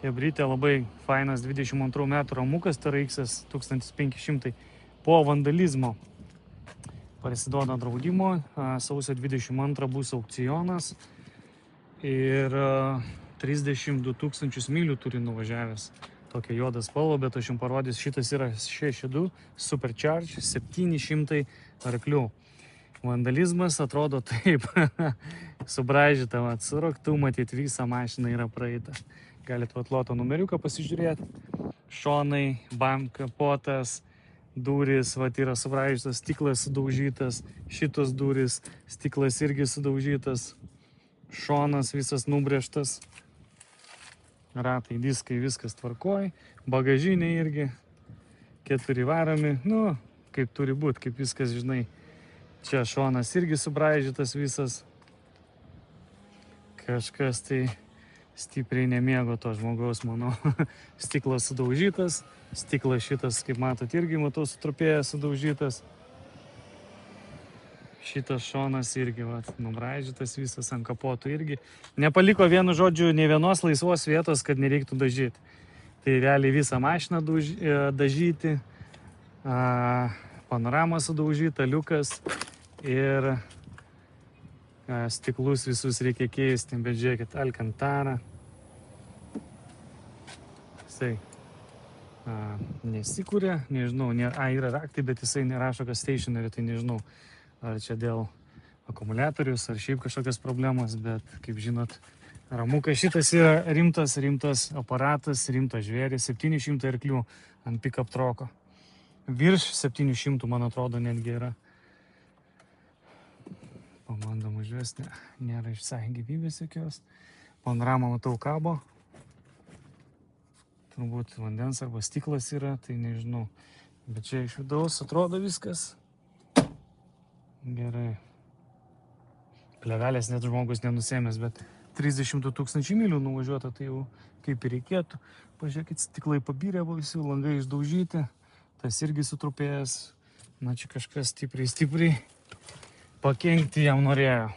Chebrytė labai fainas 22 metų ramukas TRX 1500 po vandalizmo. Parsiduoda draudimo, sausio 22 bus aukcionas ir 32 000 mylių turi nuvažiavęs. Tokia juoda spalva, bet aš jums parodys, šitas yra 6.2 Supercharge 700 arklių. Vandalizmas atrodo taip, subraižyta, su raktu matyt visą mašiną yra praeita. Galite atloto numeriuką pasižiūrėti. Šonai, bam, kapotas, durys, yra subraižytas, stiklas sudaužytas, šitos durys, stiklas irgi sudaužytas, šonas visas nubrėžtas, ratai, diskai, viskas tvarkoj, bagažinė irgi, 4 varomi, nu, kaip turi būti, kaip viskas, žinai. Čia šonas irgi subraižytas visas. Kažkas tai stipriai nemėgo to žmogaus, manau. Stiklas sudaužytas, stiklas šitas, kaip matot, irgi matau sutrupėjęs, sudaužytas. Šitas šonas irgi, nubraižytas visas, ant kapotų irgi. Nepaliko vienu žodžiu ne vienos laisvos vietos, kad nereiktų dažyti. Tai realiai visą mašiną dažyti, panorama sudaužyta, liukas ir stiklus visus reikia keisti, bet žiūrėkit, Alcantara. Jisai nesikūrė, nežinau, yra raktai, bet jisai nerašo, kad stationary, tai nežinau, ar čia dėl akumuliatorius, ar šiaip kažkokios problemos, bet kaip žinot, ramukas šitas yra rimtas aparatas, rimtas žvėris, 700 arklių ant pick-up troko. Virš 700, man atrodo, netgi yra. Pabandom užvesti, nėra visai gyvybės jokios. Panorama matau kabo. Turbūt vandens arba stiklas yra, tai nežinau. Bet čia iš vidaus atrodo viskas gerai. Plevelės net žmogus nenusėmęs, bet 32 000 mylių nuvažiuota, tai jau kaip ir reikėtų. Pažiūrėkit, stiklai pabyrė, visi langai išdaužyti. Tas irgi sutrupėjęs. Na, čia kažkas stipriai pakenkti jam norėjo.